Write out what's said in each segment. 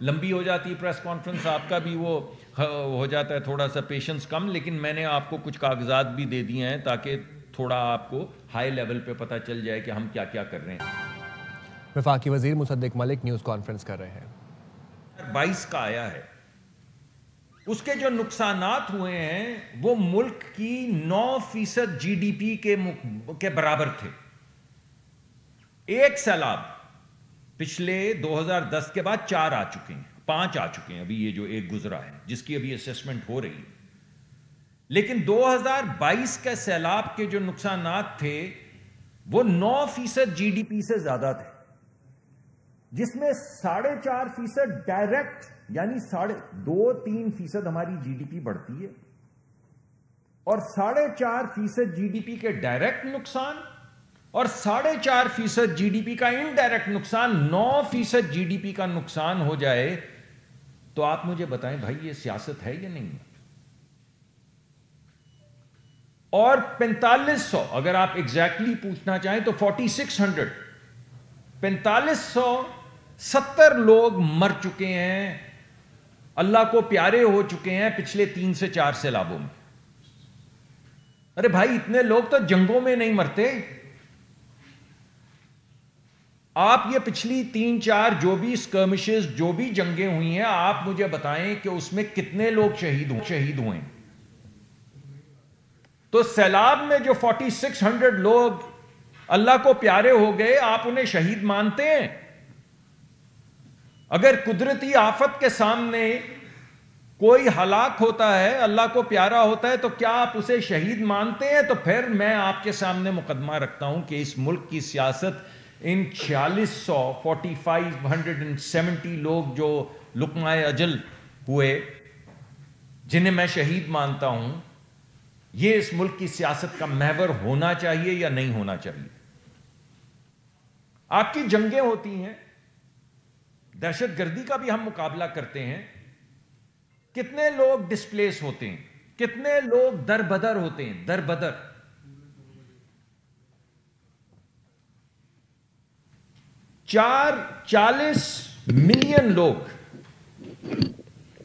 لمبی ہو جاتی ہے پریس کانفرنس، آپ کا بھی وہ ہو جاتا ہے تھوڑا سا پیشنس کم، لیکن میں نے آپ کو کچھ کاغذات بھی دے دیے ہیں تاکہ تھوڑا آپ کو ہائی لیول پہ پتہ چل جائے کہ ہم کیا کیا کر رہے ہیں۔ وفاقی وزیر مصدق ملک نیوز کانفرنس کر رہے ہیں۔ 22 کا آیا ہے، اس کے جو نقصانات ہوئے ہیں وہ ملک کی 9% جی ڈی پی کے برابر تھے۔ ایک سیلاب پچھلے 2010 کے بعد 4 آ چکے ہیں، 5 آ چکے ہیں، ابھی یہ جو ایک گزرا ہے جس کی ابھی اسیسمنٹ ہو رہی ہے، لیکن 2022 کے سیلاب کے جو نقصانات تھے وہ 9% جی ڈی پی سے زیادہ تھے، جس میں 4.5% ڈائریکٹ، یعنی 2-3% ہماری جی ڈی پی بڑھتی ہے، اور 4.5% جی ڈی پی کے ڈائریکٹ نقصان اور 4.5% جی ڈی پی کا انڈائریکٹ نقصان، 9% جی ڈی پی کا نقصان ہو جائے تو آپ مجھے بتائیں بھائی یہ سیاست ہے یا نہیں؟ اور 4500 اگر آپ ایگزیکٹلی پوچھنا چاہیں تو 4570 لوگ مر چکے ہیں، اللہ کو پیارے ہو چکے ہیں پچھلے 3 سے 4 سیلابوں میں۔ ارے بھائی اتنے لوگ تو جنگوں میں نہیں مرتے، آپ یہ پچھلی 3-4 جو بھی اسکرمشز، جو بھی جنگیں ہوئی ہیں، آپ مجھے بتائیں کہ اس میں کتنے لوگ شہید ہوئے؟ تو سیلاب میں جو 4600 لوگ اللہ کو پیارے ہو گئے، آپ انہیں شہید مانتے ہیں؟ اگر قدرتی آفت کے سامنے کوئی ہلاک ہوتا ہے، اللہ کو پیارا ہوتا ہے، تو کیا آپ اسے شہید مانتے ہیں؟ تو پھر میں آپ کے سامنے مقدمہ رکھتا ہوں کہ اس ملک کی سیاست ان 4570 لوگ جو لقمہ اجل ہوئے، جنہیں میں شہید مانتا ہوں، یہ اس ملک کی سیاست کا محور ہونا چاہیے یا نہیں ہونا چاہیے؟ آپ کی جنگیں ہوتی ہیں، دہشت گردی کا بھی ہم مقابلہ کرتے ہیں، کتنے لوگ ڈسپلیس ہوتے ہیں، کتنے لوگ در بدر ہوتے ہیں، در بدر۔ 40 ملین لوگ،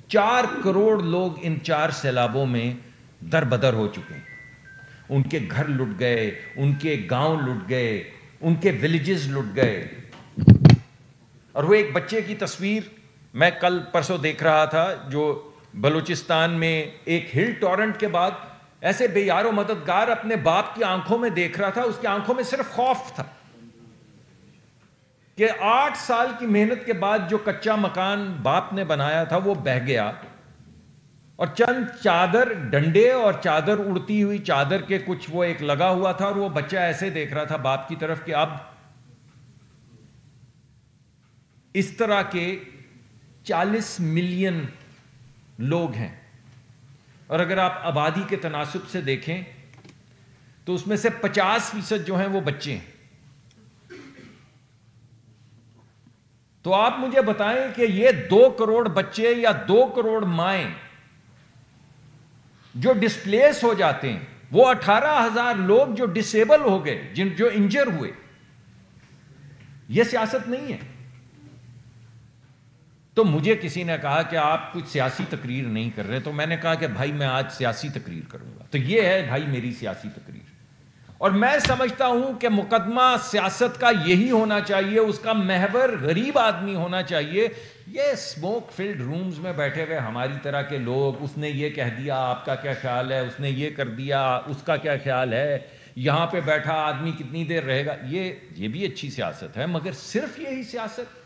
4 کروڑ لوگ ان 4 سیلابوں میں در بدر ہو چکے ہیں۔ ان کے گھر لٹ گئے، ان کے گاؤں لٹ گئے، ان کے ولیجز لٹ گئے۔ اور وہ ایک بچے کی تصویر میں کل پرسوں دیکھ رہا تھا، جو بلوچستان میں ایک ہل ٹورنٹ کے بعد ایسے بے یار و مددگار اپنے باپ کی آنکھوں میں دیکھ رہا تھا، اس کی آنکھوں میں صرف خوف تھا کہ 8 سال کی محنت کے بعد جو کچا مکان باپ نے بنایا تھا وہ بہہ گیا، اور چند چادر، ڈنڈے اور چادر، اڑتی ہوئی چادر کے کچھ وہ ایک لگا ہوا تھا، اور وہ بچہ ایسے دیکھ رہا تھا باپ کی طرف کہ اب اس طرح کے 40 ملین لوگ ہیں۔ اور اگر آپ آبادی کے تناسب سے دیکھیں تو اس میں سے 50% جو ہیں وہ بچے ہیں۔ تو آپ مجھے بتائیں کہ یہ 2 کروڑ بچے یا 2 کروڑ مائیں جو ڈسپلیس ہو جاتے ہیں، وہ 18,000 لوگ جو ڈسیبل ہو گئے، جو انجر ہوئے، یہ سیاست نہیں ہے۔ تو مجھے کسی نے کہا کہ آپ کچھ سیاسی تقریر نہیں کر رہے، تو میں نے کہا کہ بھائی میں آج سیاسی تقریر کروں گا۔ تو یہ ہے بھائی میری سیاسی تقریر، اور میں سمجھتا ہوں کہ مقدمہ سیاست کا یہی ہونا چاہیے، اس کا محور غریب آدمی ہونا چاہیے۔ یہ اسموک فلڈ رومز میں بیٹھے ہوئے ہماری طرح کے لوگ، اس نے یہ کہہ دیا، آپ کا کیا خیال ہے، اس نے یہ کر دیا، اس کا کیا خیال ہے، یہاں پہ بیٹھا آدمی کتنی دیر رہے گا، یہ بھی اچھی سیاست ہے، مگر صرف یہی سیاست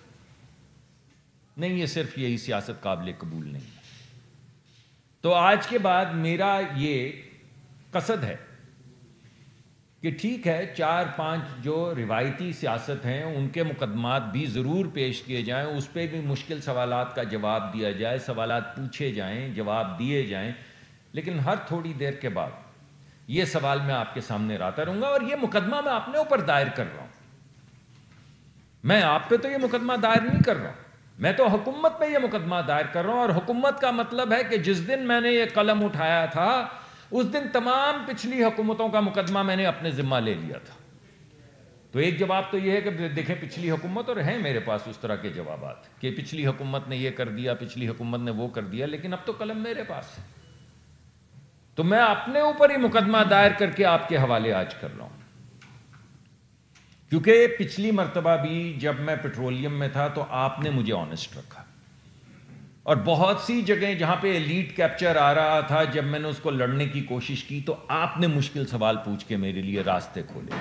نہیں، یہ صرف یہی سیاست قابل قبول نہیں۔ تو آج کے بعد میرا یہ قصد ہے کہ ٹھیک ہے 4-5 جو روایتی سیاست ہیں ان کے مقدمات بھی ضرور پیش کیے جائیں، اس پہ بھی مشکل سوالات کا جواب دیا جائے، سوالات پوچھے جائیں، جواب دیے جائیں، لیکن ہر تھوڑی دیر کے بعد یہ سوال میں آپ کے سامنے لاتا رہوں گا، اور یہ مقدمہ میں اپنے اوپر دائر کر رہا ہوں۔ میں آپ پہ تو یہ مقدمہ دائر نہیں کر رہا ہوں، میں تو حکومت پہ یہ مقدمہ دائر کر رہا ہوں، اور حکومت کا مطلب ہے کہ جس دن میں نے یہ قلم اٹھایا تھا اس دن تمام پچھلی حکومتوں کا مقدمہ میں نے اپنے ذمہ لے لیا تھا۔ تو ایک جواب تو یہ ہے کہ دیکھیں پچھلی حکومت، اور ہیں میرے پاس اس طرح کے جوابات کہ پچھلی حکومت نے یہ کر دیا، پچھلی حکومت نے وہ کر دیا، لیکن اب تو قلم میرے پاس ہے، تو میں اپنے اوپر ہی مقدمہ دائر کر کے آپ کے حوالے آج کر رہا ہوں. کیونکہ پچھلی مرتبہ بھی جب میں پیٹرولیم میں تھا تو آپ نے مجھے آنسٹ رکھا، اور بہت سی جگہیں جہاں پہ ایلیٹ کیپچر آ رہا تھا، جب میں نے اس کو لڑنے کی کوشش کی تو آپ نے مشکل سوال پوچھ کے میرے لیے راستے کھولے.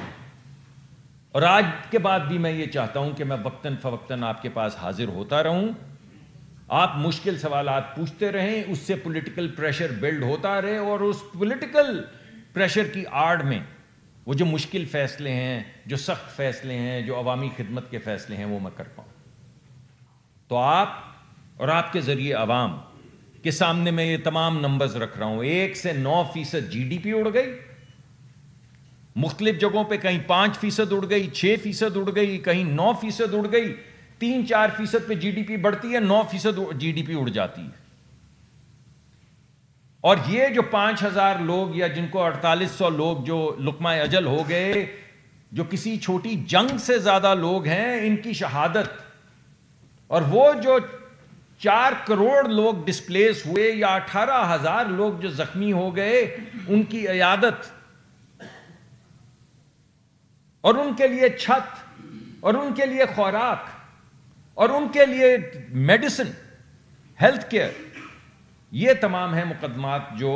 اور آج کے بعد بھی میں یہ چاہتا ہوں کہ میں وقتاً فوقتاً آپ کے پاس حاضر ہوتا رہوں، آپ مشکل سوالات پوچھتے رہیں، اس سے پولیٹیکل پریشر بلڈ ہوتا رہے، اور اس پولیٹیکل پریشر کی آڑ میں وہ جو مشکل فیصلے ہیں، جو سخت فیصلے ہیں، جو عوامی خدمت کے فیصلے ہیں، وہ میں کر پاؤں. تو آپ اور آپ کے ذریعے عوام کے سامنے میں یہ تمام نمبرز رکھ رہا ہوں. 1 سے 9% جی ڈی پی اڑ گئی، مختلف جگہوں پہ کہیں 5% اڑ گئی، 6% اڑ گئی، کہیں 9% اڑ گئی، 3-4% پہ جی ڈی پی بڑھتی ہے، 9% جی ڈی پی اڑ جاتی ہے. اور یہ جو 5000 لوگ یا جن کو 4800 لوگ جو لقمہ اجل ہو گئے، جو کسی چھوٹی جنگ سے زیادہ لوگ ہیں، ان کی شہادت، اور وہ جو 4 کروڑ لوگ ڈسپلیس ہوئے یا 18,000 لوگ جو زخمی ہو گئے، ان کی عیادت، اور ان کے لیے چھت، اور ان کے لیے خوراک، اور ان کے لیے میڈیسن، ہیلتھ کیئر، یہ تمام ہیں مقدمات جو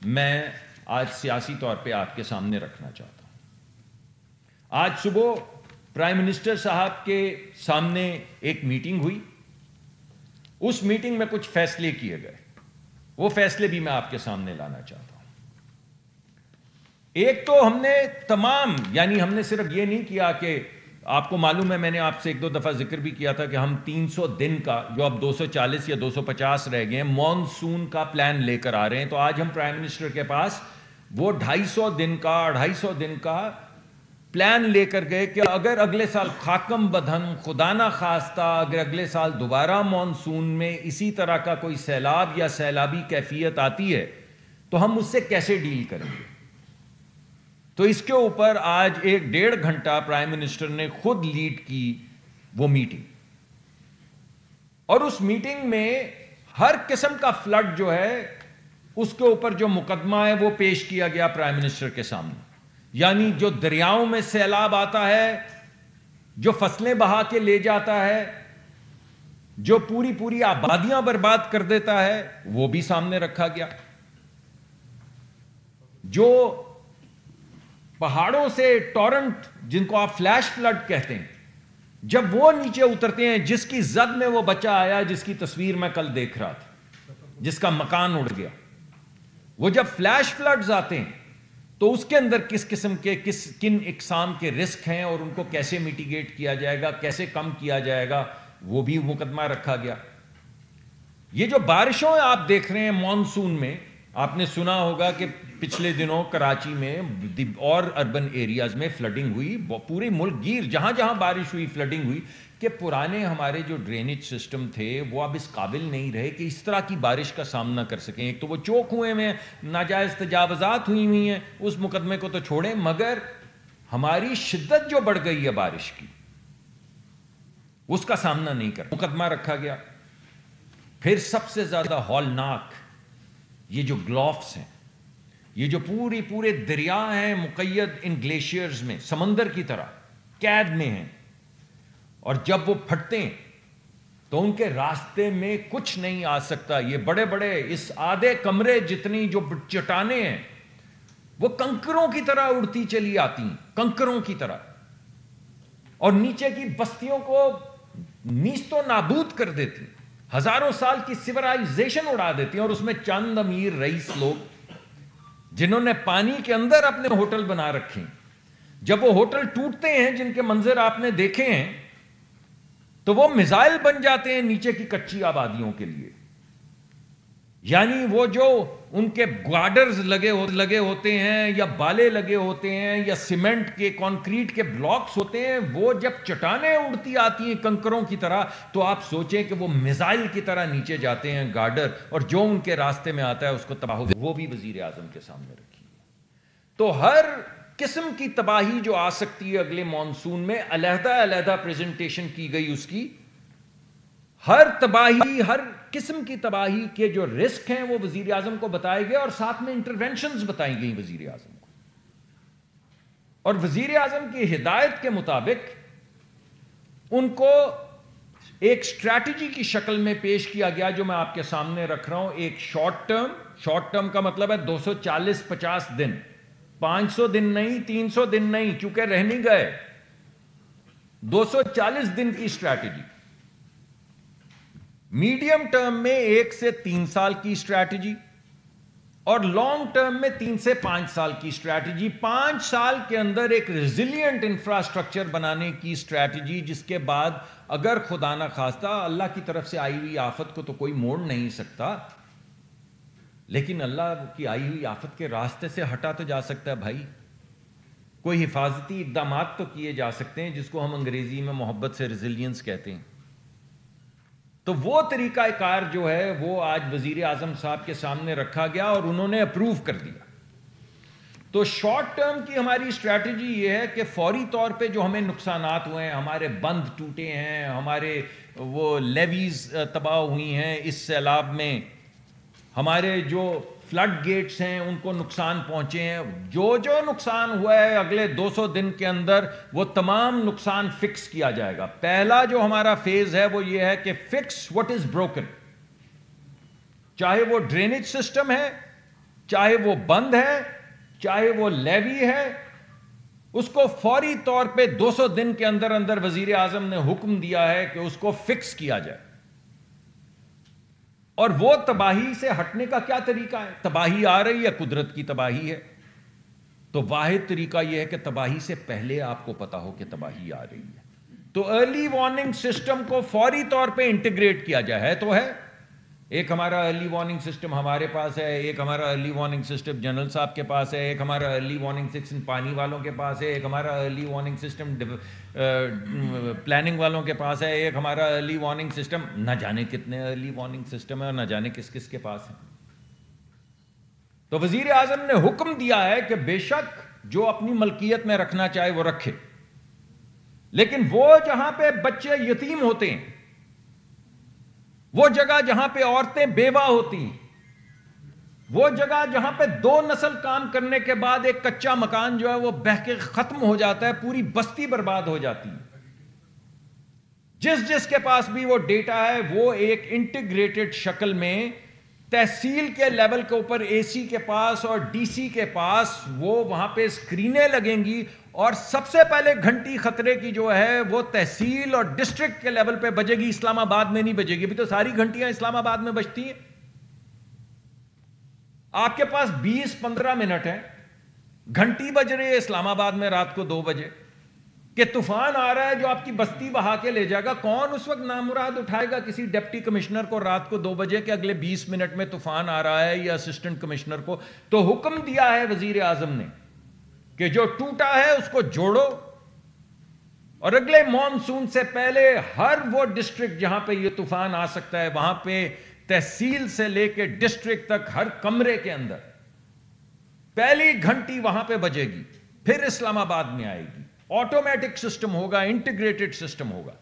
میں آج سیاسی طور پہ آپ کے سامنے رکھنا چاہتا ہوں. آج صبح پرائم منسٹر صاحب کے سامنے ایک میٹنگ ہوئی، اس میٹنگ میں کچھ فیصلے کیے گئے، وہ فیصلے بھی میں آپ کے سامنے لانا چاہتا ہوں. ایک تو ہم نے تمام، یعنی ہم نے صرف یہ نہیں کیا کہ آپ کو معلوم ہے، میں نے آپ سے 1-2 دفعہ ذکر بھی کیا تھا کہ ہم 300 دن کا، جو اب 240 یا 250 رہ گئے ہیں، مانسون کا پلان لے کر آ رہے ہیں. تو آج ہم پرائم منسٹر کے پاس وہ 250 دن کا، 250 دن کا پلان لے کر گئے کہ اگر اگلے سال خاکم بدہن، خدا نہ خواستہ اگر اگلے سال دوبارہ مانسون میں اسی طرح کا کوئی سیلاب یا سیلابی کیفیت آتی ہے تو ہم اس سے کیسے ڈیل کریں گے. تو اس کے اوپر آج 1-1.5 گھنٹہ پرائم منسٹر نے خود لیڈ کی وہ میٹنگ، اور اس میٹنگ میں ہر قسم کا فلڈ جو ہے اس کے اوپر جو مقدمہ ہے وہ پیش کیا گیا پرائم منسٹر کے سامنے. یعنی جو دریاؤں میں سیلاب آتا ہے، جو فصلیں بہا کے لے جاتا ہے، جو پوری آبادیاں برباد کر دیتا ہے، وہ بھی سامنے رکھا گیا. جو پہاڑوں سے ٹورنٹ، جن کو آپ فلیش فلڈ کہتے ہیں، جب وہ نیچے اترتے ہیں، جس کی زد میں وہ بچہ آیا جس کی تصویر میں کل دیکھ رہا تھا، جس کا مکان اڑ گیا، وہ جب فلیش فلڈز آتے ہیں تو اس کے اندر کس قسم کے کن اقسام کے رسک ہیں اور ان کو کیسے میٹیگیٹ کیا جائے گا، کیسے کم کیا جائے گا، وہ بھی مقدمہ رکھا گیا. یہ جو بارشوں آپ دیکھ رہے ہیں مانسون میں، آپ نے سنا ہوگا کہ پچھلے دنوں کراچی میں اور اربن ایریاز میں فلڈنگ ہوئی، پورے ملک گیر، جہاں جہاں بارش ہوئی فلڈنگ ہوئی، کہ پرانے ہمارے جو ڈرینیج سسٹم تھے وہ اب اس قابل نہیں رہے کہ اس طرح کی بارش کا سامنا کر سکیں. ایک تو وہ چوک ہوئے ہیں، ناجائز تجاوزات ہوئی ہیں، اس مقدمے کو تو چھوڑیں، مگر ہماری شدت جو بڑھ گئی ہے بارش کی، اس کا سامنا نہیں کر مقدمہ رکھا گیا. پھر سب سے زیادہ ہولناک یہ جو گلوفس ہیں، یہ جو پورے دریا ہیں مقید ان گلیشیئرز میں، سمندر کی طرح قید میں ہیں، اور جب وہ پھٹتے ہیں تو ان کے راستے میں کچھ نہیں آ سکتا. یہ بڑے اس آدھے کمرے جتنی جو چٹانیں ہیں وہ کنکروں کی طرح اڑتی چلی آتی ہیں، کنکروں کی طرح، اور نیچے کی بستیوں کو نیست و نابود کر دیتی ہیں، ہزاروں سال کی سیولائزیشن اڑا دیتی ہیں. اور اس میں چند امیر رئیس لوگ جنہوں نے پانی کے اندر اپنے ہوٹل بنا رکھے ہیں، جب وہ ہوٹل ٹوٹتے ہیں جن کے منظر آپ نے دیکھے ہیں، تو وہ میزائل بن جاتے ہیں نیچے کی کچی آبادیوں کے لیے. یعنی وہ جو ان کے گارڈرز لگے ہوتے ہیں، یا بالے لگے ہوتے ہیں، یا سیمنٹ کے کانکریٹ کے بلاکس ہوتے ہیں، وہ جب چٹانیں اڑتی آتی ہیں کنکروں کی طرح، تو آپ سوچیں کہ وہ میزائل کی طرح نیچے جاتے ہیں گارڈر، اور جو ان کے راستے میں آتا ہے اس کو تباہ ہو. وہ بھی وزیر اعظم کے سامنے رکھی. تو ہر قسم کی تباہی جو آ سکتی ہے اگلے مانسون میں، علیحدہ علیحدہ پریزنٹیشن کی گئی اس کی. ہر تباہی، ہر قسم کی تباہی کے جو رسک ہیں وہ وزیر اعظم کو بتائے گئے، اور ساتھ میں انٹرونشنز بتائی گئی وزیر اعظم کو. اور وزیر اعظم کی ہدایت کے مطابق ان کو ایک اسٹریٹجی کی شکل میں پیش کیا گیا جو میں آپ کے سامنے رکھ رہا ہوں. ایک شارٹ ٹرم کا مطلب ہے 240-50 دن، 500 دن نہیں، 300 دن نہیں، کیونکہ رہ نہیں گئے. 240 دن کی اسٹریٹجی. میڈیم ٹرم میں 1 سے 3 سال کی اسٹریٹجی، اور لانگ ٹرم میں 3 سے 5 سال کی اسٹریٹجی. 5 سال کے اندر ایک ریزیلینٹ انفراسٹرکچر بنانے کی اسٹریٹجی، جس کے بعد اگر خدا نہ خواستہ اللہ کی طرف سے آئی ہوئی آفت کو تو کوئی موڑ نہیں سکتا، لیکن اللہ کی آئی ہوئی آفت کے راستے سے ہٹا تو جا سکتا ہے بھائی. کوئی حفاظتی اقدامات تو کیے جا سکتے ہیں، جس کو ہم انگریزی میں محبت سے ریزیلینس کہتے ہیں. تو وہ طریقہ کار جو ہے وہ آج وزیر اعظم صاحب کے سامنے رکھا گیا اور انہوں نے اپروو کر دیا. تو شارٹ ٹرم کی ہماری اسٹریٹجی یہ ہے کہ فوری طور پہ جو ہمیں نقصانات ہوئے ہیں، ہمارے بند ٹوٹے ہیں، ہمارے وہ لیویز تباہ ہوئی ہیں اس سیلاب میں، ہمارے جو فلڈ گیٹس ہیں ان کو نقصان پہنچے ہیں، جو نقصان ہوا ہے اگلے 200 دن کے اندر وہ تمام نقصان فکس کیا جائے گا. پہلا جو ہمارا فیز ہے وہ یہ ہے کہ فکس واٹ از بروکن. چاہے وہ ڈرینیج سسٹم ہے، چاہے وہ بند ہے، چاہے وہ لیوی ہے، اس کو فوری طور پہ 200 دن کے اندر اندر وزیر اعظم نے حکم دیا ہے کہ اس کو فکس کیا جائے. اور وہ تباہی سے ہٹنے کا کیا طریقہ ہے؟ تباہی آ رہی ہے، قدرت کی تباہی ہے، تو واحد طریقہ یہ ہے کہ تباہی سے پہلے آپ کو پتا ہو کہ تباہی آ رہی ہے. تو ارلی وارننگ سسٹم کو فوری طور پہ انٹیگریٹ کیا جائے. ہے تو ہے ایک ہمارا ارلی وارننگ سسٹم ہمارے پاس ہے، ایک ہمارا ارلی وارننگ سسٹم جنرل صاحب کے پاس ہے، ایک ہمارا ارلی وارننگ سسٹم پانی والوں کے پاس ہے، ایک ہمارا ارلی وارننگ سسٹم پلاننگ والوں کے پاس ہے، ایک ہمارا ارلی وارننگ سسٹم، نہ جانے کتنے ارلی وارننگ سسٹم ہے اور نہ جانے کس کس کے پاس ہے. تو وزیر اعظم نے حکم دیا ہے کہ بے شک جو اپنی ملکیت میں رکھنا چاہے وہ رکھے، لیکن وہ جہاں پہ بچے یتیم ہوتے ہیں، وہ جگہ جہاں پہ عورتیں بیوہ ہوتی ہیں، وہ جگہ جہاں پہ 2 نسل کام کرنے کے بعد ایک کچا مکان جو ہے وہ بہہ کے ختم ہو جاتا ہے، پوری بستی برباد ہو جاتی ہے، جس کے پاس بھی وہ ڈیٹا ہے وہ ایک انٹیگریٹڈ شکل میں تحصیل کے لیول کے اوپر اے سی کے پاس اور ڈی سی کے پاس وہ وہاں پہ اسکرینیں لگیں گی، اور سب سے پہلے گھنٹی خطرے کی جو ہے وہ تحصیل اور ڈسٹرکٹ کے لیول پہ بجے گی، اسلام آباد میں نہیں بجے گی. ابھی تو ساری گھنٹیاں اسلام آباد میں بجتی ہیں. آپ کے پاس 20-15 منٹ ہے، گھنٹی بج رہی ہے اسلام آباد میں رات کو 2 بجے کہ طوفان آ رہا ہے جو آپ کی بستی بہا کے لے جائے گا. کون اس وقت نامراد اٹھائے گا کسی ڈپٹی کمشنر کو رات کو 2 بجے کہ اگلے 20 منٹ میں طوفان آ رہا ہے، یا اسسٹنٹ کمشنر کو؟ تو حکم دیا ہے وزیر اعظم نے کہ جو ٹوٹا ہے اس کو جوڑو، اور اگلے مانسون سے پہلے ہر وہ ڈسٹرکٹ جہاں پہ یہ طوفان آ سکتا ہے وہاں پہ تحصیل سے لے کے ڈسٹرکٹ تک ہر کمرے کے اندر پہلی گھنٹی وہاں پہ بجے گی، پھر اسلام آباد میں آئے گی. آٹومیٹک سسٹم ہوگا، انٹیگریٹڈ سسٹم ہوگا.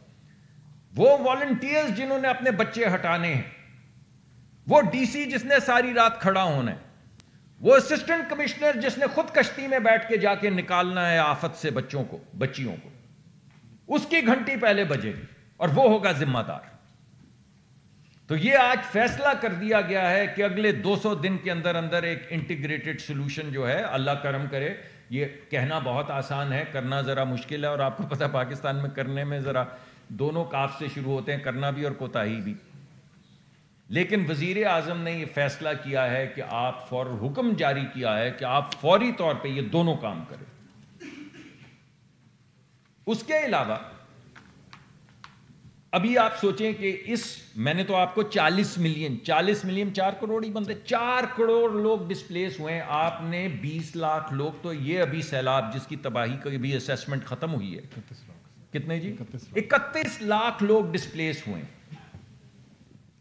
وہ والنٹیئرز جنہوں نے اپنے بچے ہٹانے ہیں، وہ ڈی سی جس نے ساری رات کھڑا ہونا ہے، وہ اسسٹنٹ کمشنر جس نے خود کشتی میں بیٹھ کے جا کے نکالنا ہے آفت سے بچیوں کو، اس کی گھنٹی پہلے بجے گی اور وہ ہوگا ذمہ دار. تو یہ آج فیصلہ کر دیا گیا ہے کہ اگلے 200 دن کے اندر اندر ایک انٹیگریٹڈ سولوشن جو ہے، اللہ کرم کرے. یہ کہنا بہت آسان ہے، کرنا ذرا مشکل ہے، اور آپ کو پتہ پاکستان میں کرنے میں ذرا دونوں کاف سے شروع ہوتے ہیں، کرنا بھی اور کوتاہی بھی. لیکن وزیر اعظم نے یہ فیصلہ کیا ہے کہ آپ حکم جاری کیا ہے کہ آپ فوری طور پہ یہ دونوں کام کریں. اس کے علاوہ ابھی آپ سوچیں کہ میں نے تو آپ کو 40 ملین 4 کروڑ ہی بندے، 4 کروڑ لوگ ڈسپلیس ہوئے ہیں. آپ نے 20 لاکھ لوگ، تو یہ ابھی سیلاب جس کی تباہی کا بھی اسیسمنٹ ختم ہوئی ہے، کتنے جی؟ 31 لاکھ لوگ ڈسپلیس ہوئے ہیں.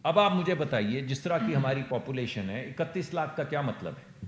اب آپ مجھے بتائیے، جس طرح کی ہماری پاپولیشن ہے، 31 لاکھ کا کیا مطلب ہے؟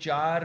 4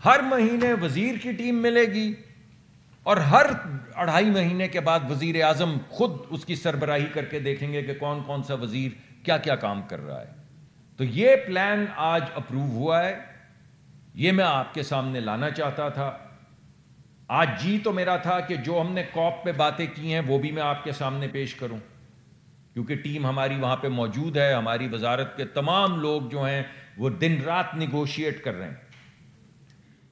ہر مہینے وزیر کی ٹیم ملے گی اور ہر 2.5 مہینے کے بعد وزیر اعظم خود اس کی سربراہی کر کے دیکھیں گے کہ کون کون سا وزیر کیا کیا کام کر رہا ہے. تو یہ پلان آج اپروو ہوا ہے. یہ میں آپ کے سامنے لانا چاہتا تھا. آج جی تو میرا تھا کہ جو ہم نے کوپ پہ باتیں کی ہیں وہ بھی میں آپ کے سامنے پیش کروں, کیونکہ ٹیم ہماری وہاں پہ موجود ہے. ہماری وزارت کے تمام لوگ جو ہیں وہ دن رات نیگوشیٹ کر رہے ہیں.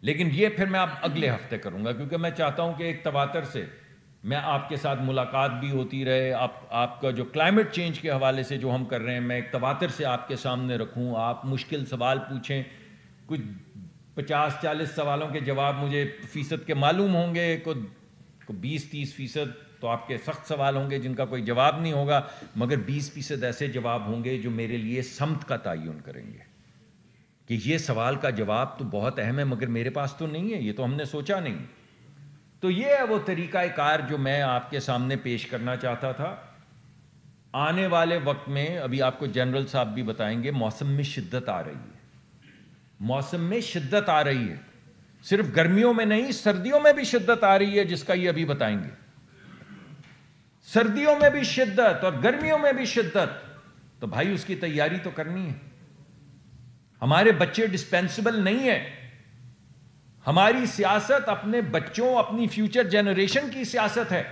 لیکن یہ پھر میں اب اگلے ہفتے کروں گا, کیونکہ میں چاہتا ہوں کہ ایک تواتر سے میں آپ کے ساتھ ملاقات بھی ہوتی رہے. آپ کا جو کلائمیٹ چینج کے حوالے سے جو ہم کر رہے ہیں میں ایک تواتر سے آپ کے سامنے رکھوں. آپ مشکل سوال پوچھیں, کچھ 50-40 سوالوں کے جواب مجھے فیصد کے معلوم ہوں گے, کو 20-30% تو آپ کے سخت سوال ہوں گے جن کا کوئی جواب نہیں ہوگا, مگر 20% ایسے جواب ہوں گے جو میرے لیے سمت کا تعین کریں گے کہ یہ سوال کا جواب تو بہت اہم ہے مگر میرے پاس تو نہیں ہے, یہ تو ہم نے سوچا نہیں. تو یہ ہے وہ طریقہ کار جو میں آپ کے سامنے پیش کرنا چاہتا تھا. آنے والے وقت میں ابھی آپ کو جنرل صاحب بھی بتائیں گے, موسم میں شدت آ رہی ہے. موسم میں شدت آ رہی ہے, صرف گرمیوں میں نہیں, سردیوں میں بھی شدت آ رہی ہے, جس کا یہ ابھی بتائیں گے. سردیوں میں بھی شدت اور گرمیوں میں بھی شدت. تو بھائی اس کی تیاری تو کرنی ہے. ہمارے بچے ڈسپینسبل نہیں ہیں. ہماری سیاست اپنے بچوں, اپنی فیوچر جنریشن کی سیاست ہے,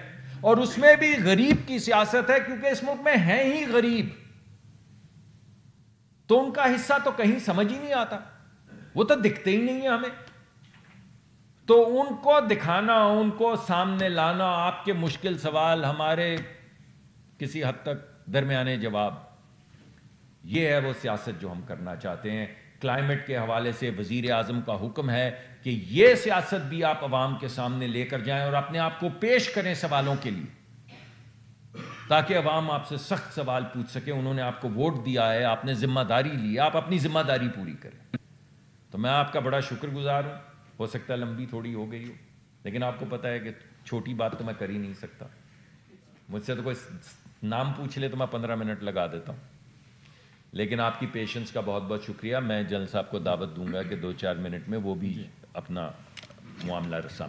اور اس میں بھی غریب کی سیاست ہے, کیونکہ اس ملک میں ہیں ہی غریب. تو ان کا حصہ تو کہیں سمجھ ہی نہیں آتا, وہ تو دکھتے ہی نہیں ہیں ہمیں. تو ان کو دکھانا, ان کو سامنے لانا, آپ کے مشکل سوال, ہمارے کسی حد تک درمیانے جواب, یہ ہے وہ سیاست جو ہم کرنا چاہتے ہیں. کلائمیٹ کے حوالے سے وزیر اعظم کا حکم ہے کہ یہ سیاست بھی آپ عوام کے سامنے لے کر جائیں اور اپنے آپ کو پیش کریں سوالوں کے لیے, تاکہ عوام آپ سے سخت سوال پوچھ سکے. انہوں نے آپ کو ووٹ دیا ہے, آپ نے ذمہ داری لی, آپ اپنی ذمہ داری پوری کریں. تو میں آپ کا بڑا شکر گزار ہوں. ہو سکتا ہے لمبی تھوڑی ہو گئی ہو, لیکن آپ کو پتہ ہے کہ چھوٹی بات تو میں کر ہی نہیں سکتا. مجھ سے تو کوئی نام پوچھ لے تو میں 15 منٹ لگا دیتا ہوں. لیکن آپ کی پیشنس کا بہت بہت شکریہ. میں جنرل صاحب کو دعوت دوں گا کہ 2-4 منٹ میں وہ بھی اپنا معاملہ رساں